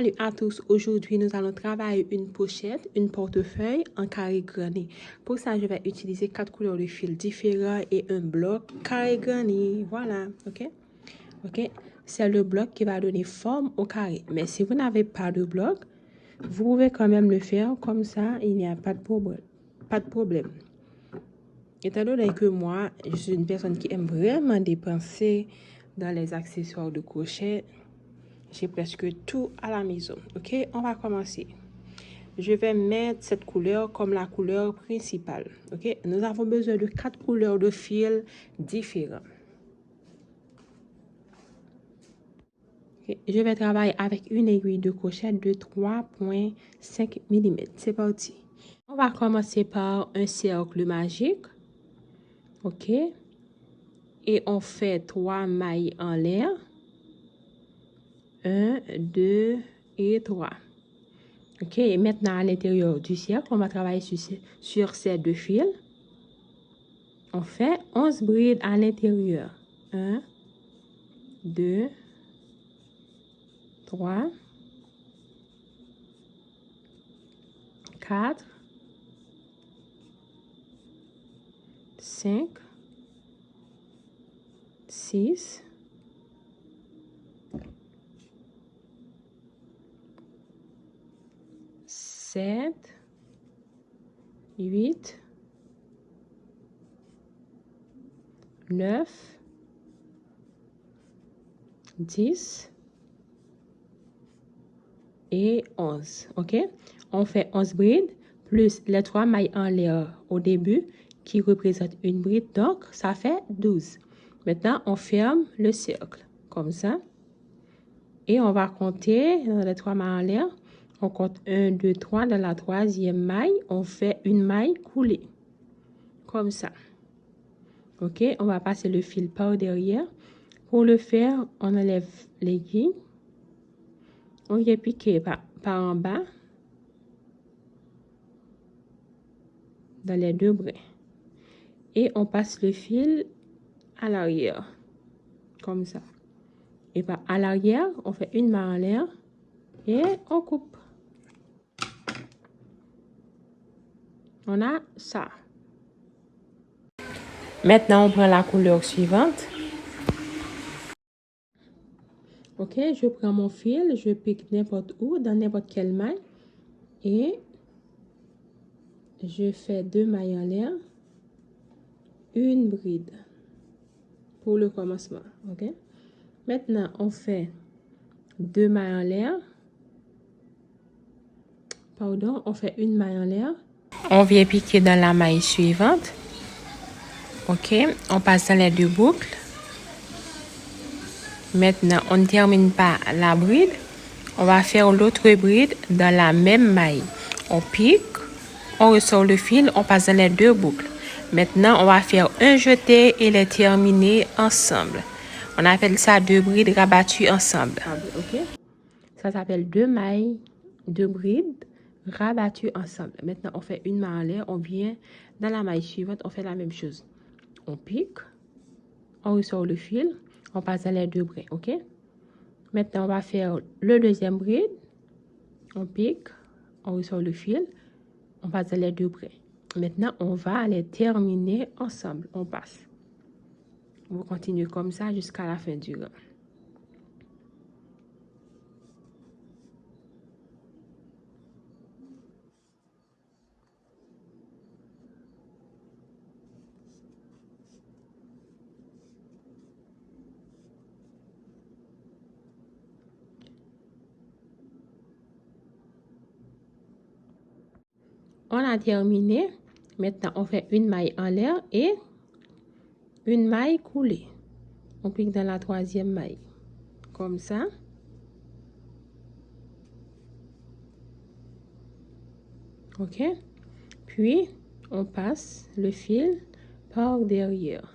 Salut à tous, aujourd'hui nous allons travailler une pochette, une portefeuille en carré grané. Pour ça, je vais utiliser 4 couleurs de fil différents et un bloc carré grané. Voilà, ok. C'est le bloc qui va donner forme au carré. Mais si vous n'avez pas de bloc, vous pouvez quand même le faire comme ça, il n'y a pas de problème. Étant donné que moi, je suis une personne qui aime vraiment dépenser dans les accessoires de crochet, j'ai presque tout à la maison. Ok, on va commencer. Je vais mettre cette couleur comme la couleur principale. Ok, nous avons besoin de 4 couleurs de fil différents. Okay. Je vais travailler avec une aiguille de crochet de 3,5 mm. C'est parti. On va commencer par un cercle magique. Ok, et on fait 3 mailles en l'air. 1, 2 et 3. Ok, et maintenant à l'intérieur du cercle, on va travailler sur ces deux fils. On fait 11 brides à l'intérieur. 1, 2, 3, 4, 5, 6, 7, 8, 9, 10 et 11. OK? On fait 11 brides plus les 3 mailles en l'air au début qui représentent une bride. Donc, ça fait 12. Maintenant, on ferme le cercle comme ça. Et on va compter dans les 3 mailles en l'air. On compte 1, 2, 3. Dans la troisième maille, on fait une maille coulée. Comme ça. OK? On va passer le fil par derrière. Pour le faire, on enlève l'aiguille. On vient piquer par en bas. Dans les deux brins. Et on passe le fil à l'arrière. Comme ça. Et à l'arrière, on fait une maille en l'air. Et on coupe. On a ça. Maintenant, on prend la couleur suivante. Ok, je prends mon fil, je pique n'importe où, dans n'importe quelle maille. Et je fais 2 mailles en l'air. Une bride. Pour le commencement. Ok. Maintenant, on fait 2 mailles en l'air. Pardon, on fait une maille en l'air. On vient piquer dans la maille suivante. Ok, on passe dans les deux boucles. Maintenant, on ne termine pas la bride. On va faire l'autre bride dans la même maille. On pique, on ressort le fil, on passe dans les deux boucles. Maintenant, on va faire un jeté et les terminer ensemble. On appelle ça 2 brides rabattues ensemble. Ok, ça s'appelle 2 mailles, 2 brides rabattues ensemble. Maintenant, on fait une maille en l'air, on vient dans la maille suivante, on fait la même chose. On pique, on ressort le fil, on passe dans les deux brins, ok? Maintenant, on va faire le deuxième bride. On pique, on ressort le fil, on passe dans les deux brins. Maintenant, on va les terminer ensemble. On passe. On continue comme ça jusqu'à la fin du rang. On a terminé. Maintenant, on fait une maille en l'air et une maille coulée. On pique dans la troisième maille. Comme ça. OK? Puis, on passe le fil par derrière.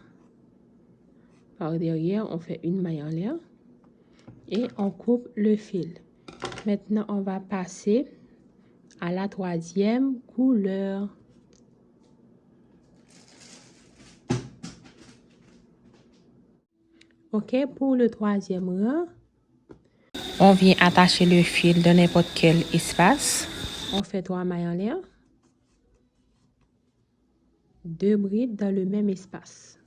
Par derrière, on fait une maille en l'air et on coupe le fil. Maintenant, on va passer à la troisième couleur. OK, pour le troisième rang, On vient attacher le fil dans n'importe quel espace. On fait 3 mailles en l'air. 2 brides dans le même espace.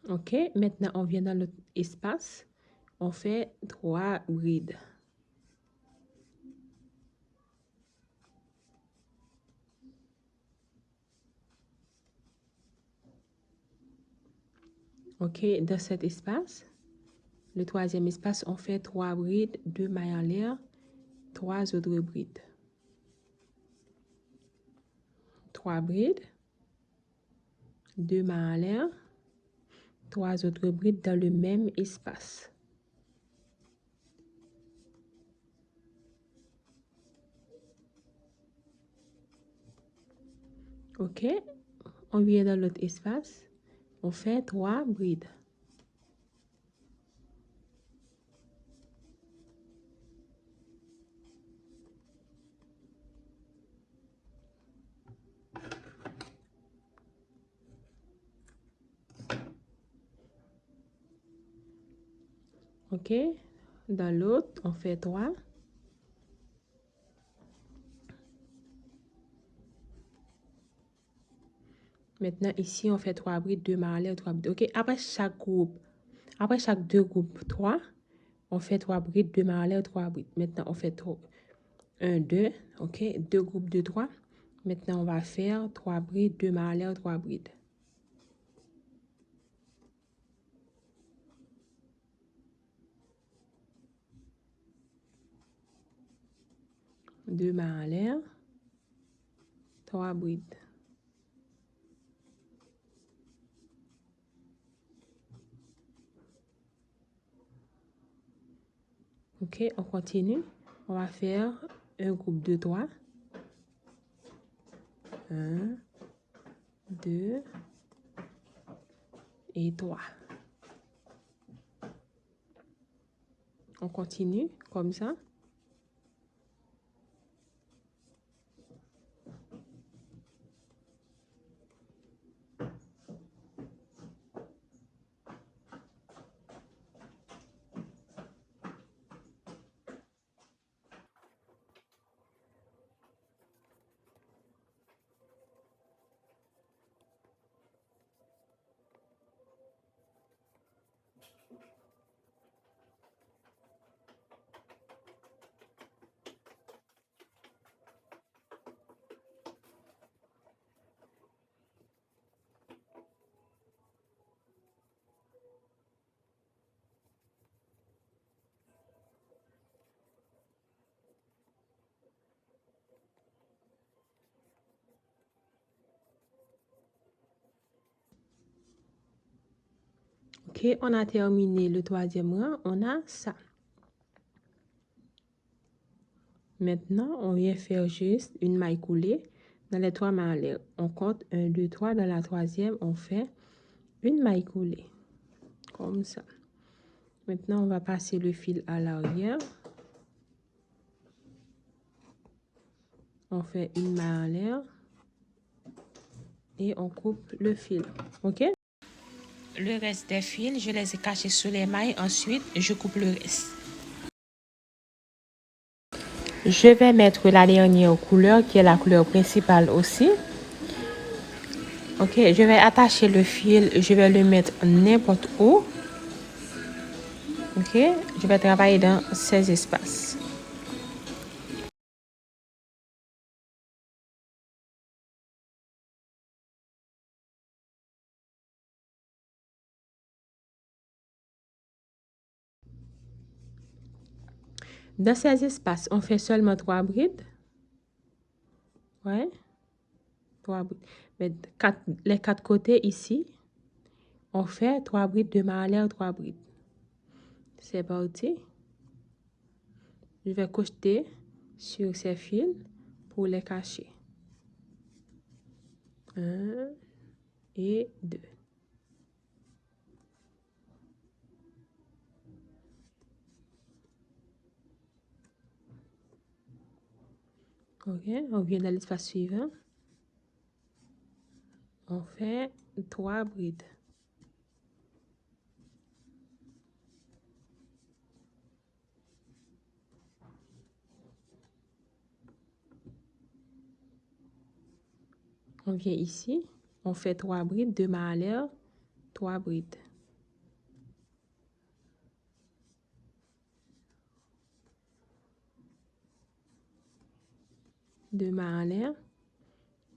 OK, maintenant on vient dans l'autre espace. On fait 3 brides. OK, dans cet espace, le troisième espace, on fait 3 brides, 2 mailles en l'air, 3 autres brides. 3 brides, 2 mailles en l'air, 3 autres brides dans le même espace. OK, on vient dans l'autre espace, on fait 3 brides. OK, dans l'autre, on fait 3. Maintenant, ici, on fait 3 brides, 2 mailles en l'air, 3 brides. OK, après chaque 2 groupes 3, on fait 3 brides, 2 mailles en l'air, 3 brides. Maintenant, on fait 1, 2, OK, 2 groupes de 3. Maintenant, on va faire 3 brides, 2 mailles en l'air, 3 brides. Deux mailles en l'air, 3 brides. OK, on continue. On va faire un groupe de 3. 1, 2 et 3. On continue comme ça. OK, on a terminé le troisième rang. On a ça. Maintenant, on vient faire juste une maille coulée dans les 3 mailles en l'air. On compte 1, 2, 3. Dans la troisième, on fait une maille coulée. Comme ça. Maintenant, on va passer le fil à l'arrière. On fait une maille en l'air. Et on coupe le fil. OK? Le reste des fils, je les ai cachés sous les mailles. Ensuite, je coupe le reste. Je vais mettre la dernière couleur, qui est la couleur principale aussi. OK, je vais attacher le fil. Je vais le mettre n'importe où. OK, je vais travailler dans ces espaces. Dans ces espaces, on fait seulement 3 brides. Ouais, 3 brides. Mais les 4 côtés ici, on fait 3 brides, 2 mailles en l'air, 3 brides. C'est parti. Je vais crocheter sur ces fils pour les cacher. 1 et 2. OK, on vient dans l'espace suivant. On fait 3 brides. On vient ici, on fait 3 brides, 2 mains à l'air, 3 brides. Deux mains en l'air,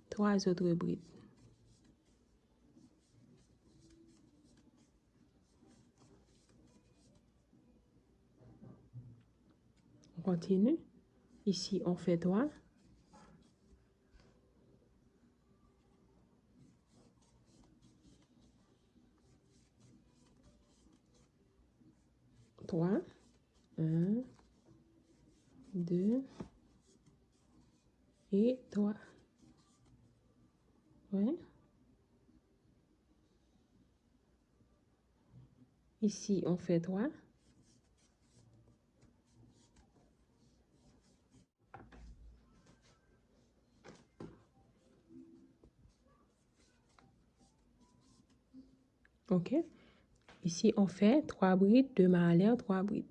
3 autres brides. On continue. Ici, on fait 3. 3. 1, 2 et 3. Ouais. Ici, on fait 3. OK. Ici, on fait 3 brides, 2 mains à l'air, 3 brides.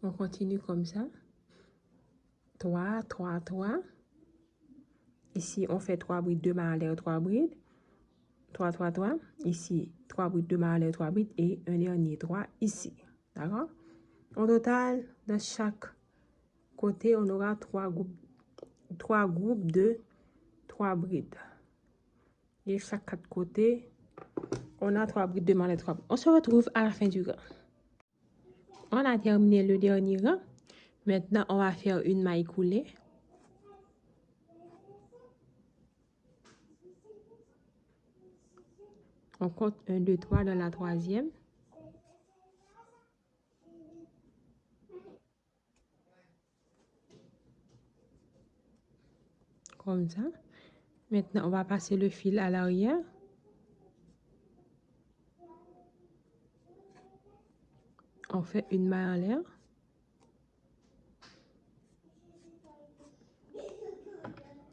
On continue comme ça. 3, 3, 3. Ici, on fait 3 brides, 2 mains à l'air, 3 brides. 3, 3, 3. Ici, 3 brides, 2 mains à l'air, 3 brides. Et un dernier 3 ici. D'accord? Au total, de chaque côté, on aura 3 groupes de 3 brides. Et chaque 4 côtés, on a 3 brides de mains à l'air, 3 brides. On se retrouve à la fin du rang. On a terminé le dernier rang. Maintenant, on va faire une maille coulée. On compte 1, 2, 3 dans la troisième. Comme ça. Maintenant, on va passer le fil à l'arrière. On fait une maille en l'air.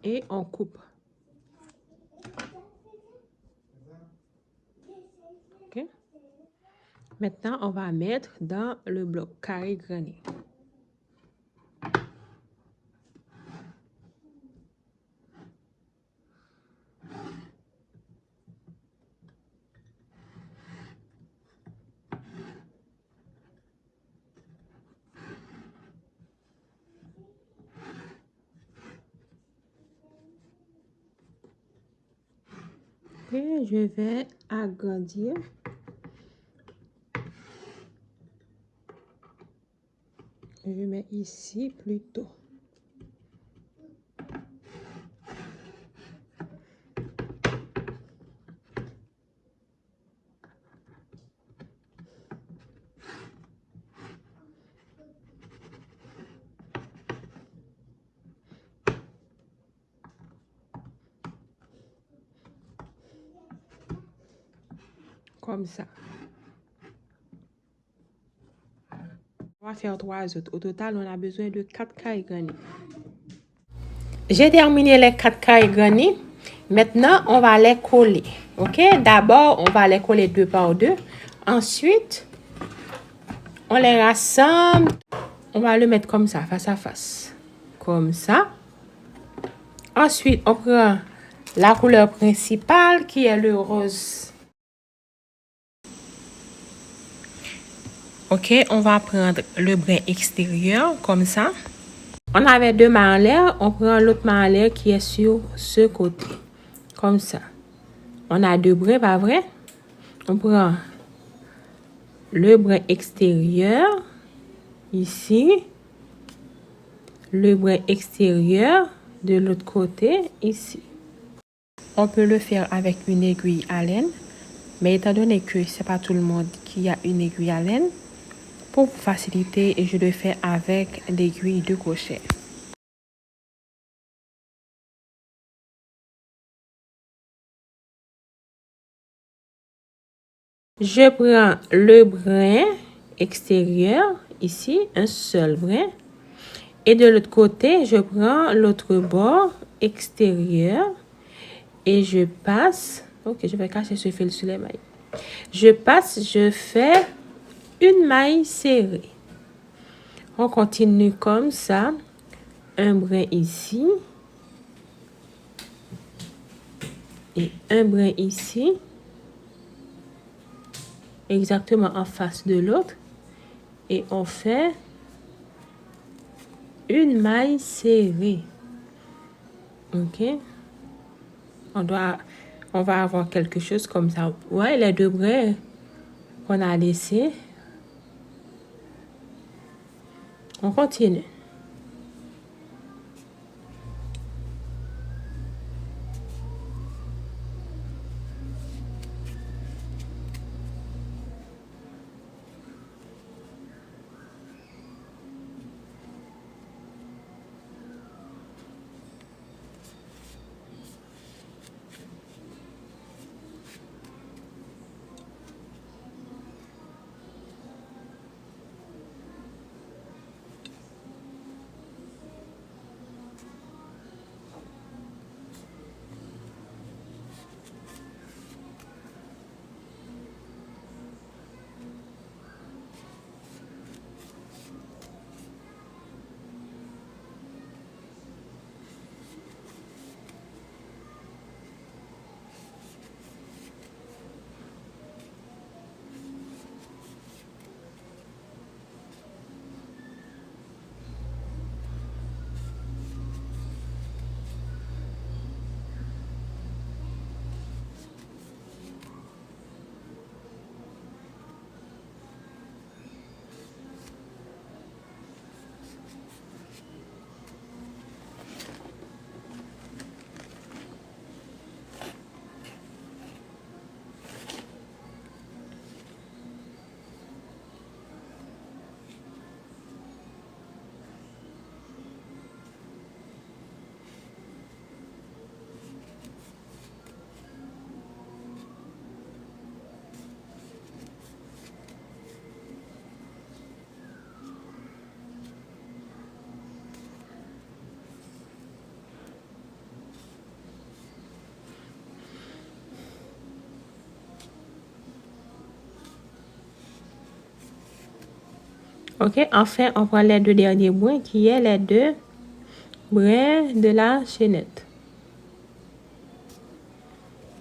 Et on coupe. OK? Maintenant, on va mettre dans le bloc carré grainé. Et je vais agrandir. Je mets ici plutôt. Comme ça. On va faire 3 autres. Au total, on a besoin de 4 carrés granits. J'ai terminé les 4 carrés granits. Maintenant, on va les coller. OK? D'abord, on va les coller 2 par 2. Ensuite, on les rassemble. On va le mettre comme ça, face à face. Comme ça. Ensuite, on prend la couleur principale qui est le rose. OK, on va prendre le brin extérieur comme ça. On avait 2 mains en l'air, on prend l'autre main en l'air qui est sur ce côté. Comme ça. On a 2 brins, pas vrai? On prend le brin extérieur ici. Le brin extérieur de l'autre côté ici. On peut le faire avec une aiguille Allen. Mais étant donné que c'est pas tout le monde qui a une aiguille Allen, pour vous faciliter, je le fais avec l'aiguille de crochet. Je prends le brin extérieur, ici, un seul brin. Et de l'autre côté, je prends l'autre bord extérieur et je passe. Ok, je vais cacher ce fil sur les mailles. Je fais une maille serrée. On continue comme ça. Un brin ici. Et un brin ici. Exactement en face de l'autre. Et on fait une maille serrée. Ok. On va avoir quelque chose comme ça. Ouais, les deux brins qu'on a laissés. On continue. Ok, enfin, on prend les deux derniers brins qui est les deux brins de la chaînette.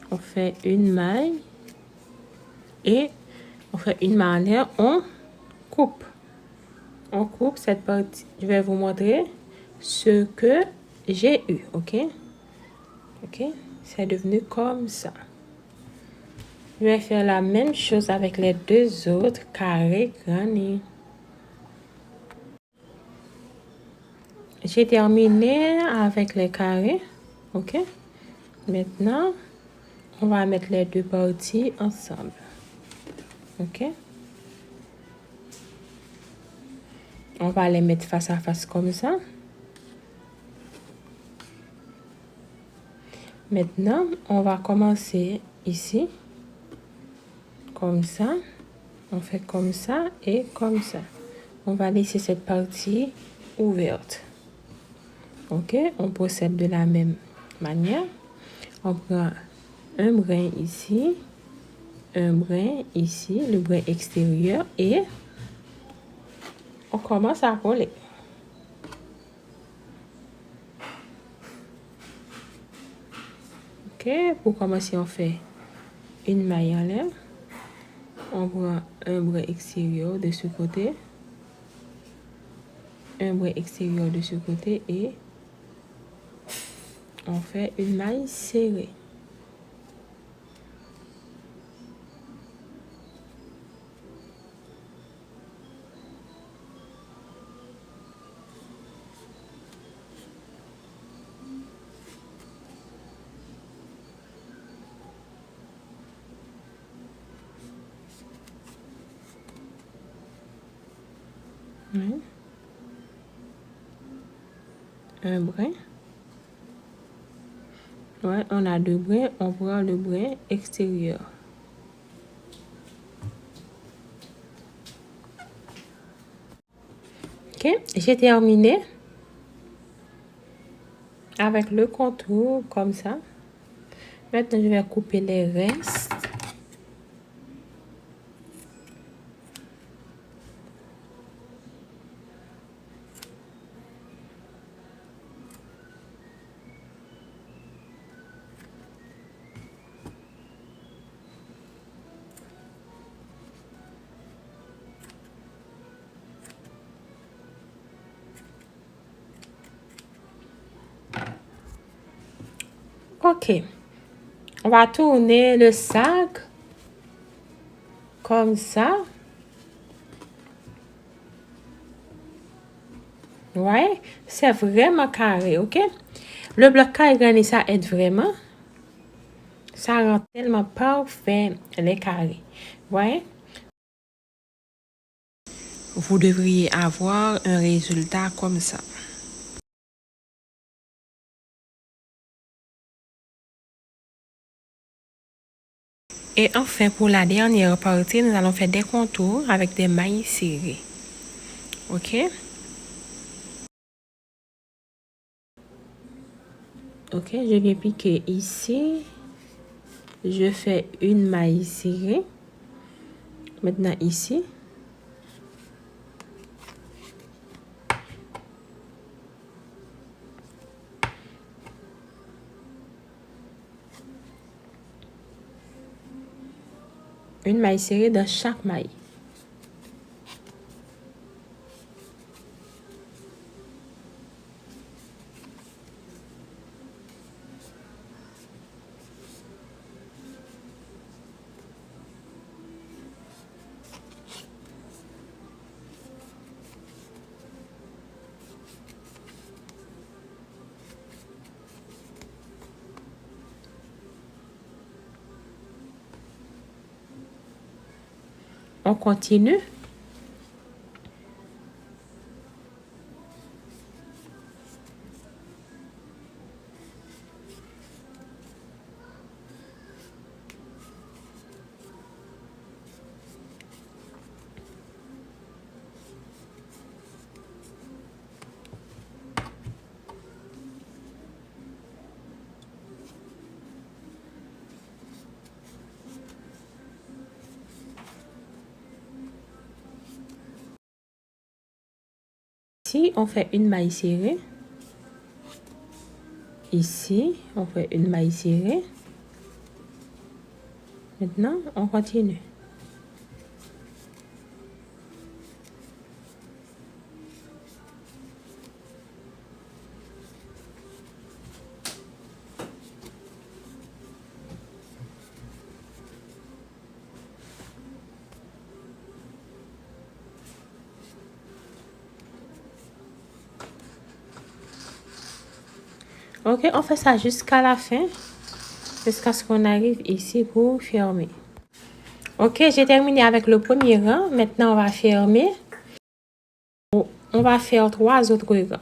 On fait une maille et on fait une maille en l'air, on coupe. On coupe cette partie. Je vais vous montrer ce que j'ai eu, ok? Ok, c'est devenu comme ça. Je vais faire la même chose avec les deux autres carrés granés. J'ai terminé avec les carrés, ok? Maintenant, on va mettre les deux parties ensemble, ok? On va les mettre face à face comme ça. Maintenant, on va commencer ici, comme ça. On fait comme ça et comme ça. On va laisser cette partie ouverte. Ok, on procède de la même manière. On prend un brin ici, un brin ici, le brin extérieur et on commence à coller. Ok, pour commencer, on fait une maille en l'air. On prend un brin extérieur de ce côté, un brin extérieur de ce côté et on fait une maille serrée. Un brin. Ouais, on a deux brins, on prend le brin extérieur. Ok, j'ai terminé avec le contour comme ça. Maintenant, je vais couper les restes. Ok, on va tourner le sac comme ça. Ouais, c'est vraiment carré, ok? Le bloc carré, ça aide vraiment. Ça rend tellement parfait les carrés. Ouais. Vous devriez avoir un résultat comme ça. Et enfin, pour la dernière partie, nous allons faire des contours avec des mailles serrées. Ok? Ok, je viens piquer ici. Je fais une maille serrée. Maintenant ici. Une maille serrée dans chaque maille. On continue. Ici, on fait une maille serrée. Ici, on fait une maille serrée. Maintenant, on continue. Ok, on fait ça jusqu'à la fin. Jusqu'à ce qu'on arrive ici pour fermer. Ok, j'ai terminé avec le premier rang. Maintenant, on va fermer. On va faire 3 autres rangs.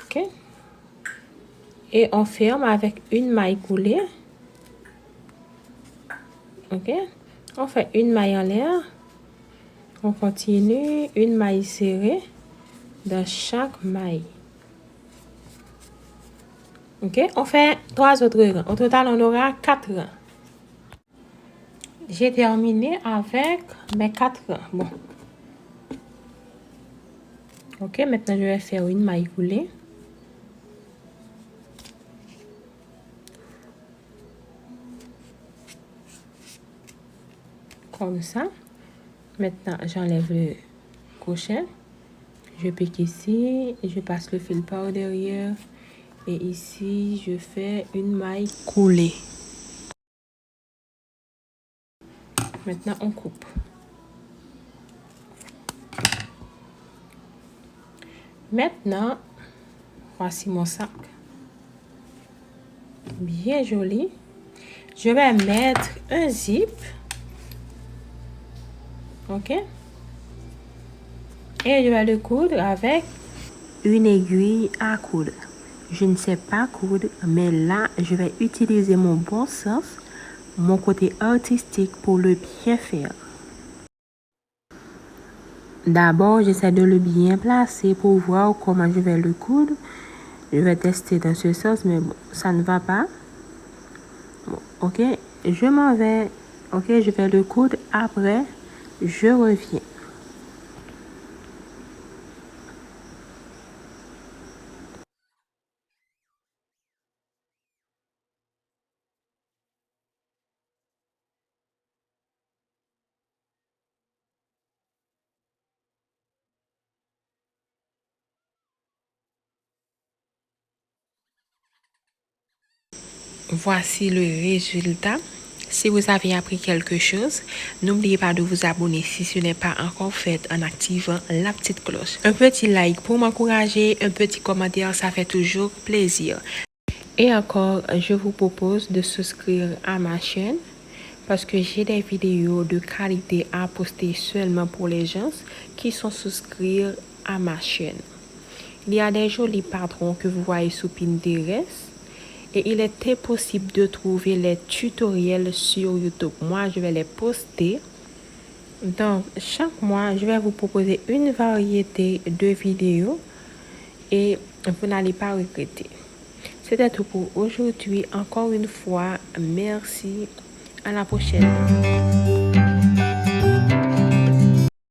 Ok. Et on ferme avec une maille coulée. Ok. On fait une maille en l'air. On continue. Une maille serrée dans chaque maille. Ok. On fait 3 autres rangs. Au total, on aura 4 rangs. J'ai terminé avec mes 4 rangs. Bon. Ok. Maintenant, je vais faire une maille coulée. Comme ça. Maintenant, j'enlève le crochet. Je pique ici. Je passe le fil par derrière. Et ici, je fais une maille coulée. Maintenant, on coupe. Maintenant, voici mon sac. Bien joli. Je vais mettre un zip. Ok. Et je vais le coudre avec une aiguille à coudre. Je ne sais pas coudre, mais là, je vais utiliser mon bon sens, mon côté artistique pour le bien faire. D'abord, j'essaie de le bien placer pour voir comment je vais le coudre. Je vais tester dans ce sens, mais bon, ça ne va pas. Bon, ok, je m'en vais. Ok, je vais le coudre. Après, je reviens. Voici le résultat. Si vous avez appris quelque chose, n'oubliez pas de vous abonner si ce n'est pas encore fait en activant la petite cloche. Un petit like pour m'encourager, un petit commentaire, ça fait toujours plaisir. Et encore, je vous propose de souscrire à ma chaîne parce que j'ai des vidéos de qualité à poster seulement pour les gens qui sont souscrits à ma chaîne. Il y a des jolis patrons que vous voyez sur Pinterest. Et il est impossible de trouver les tutoriels sur YouTube. Moi, je vais les poster. Donc, chaque mois, je vais vous proposer une variété de vidéos et vous n'allez pas regretter. C'était tout pour aujourd'hui. Encore une fois, merci. À la prochaine.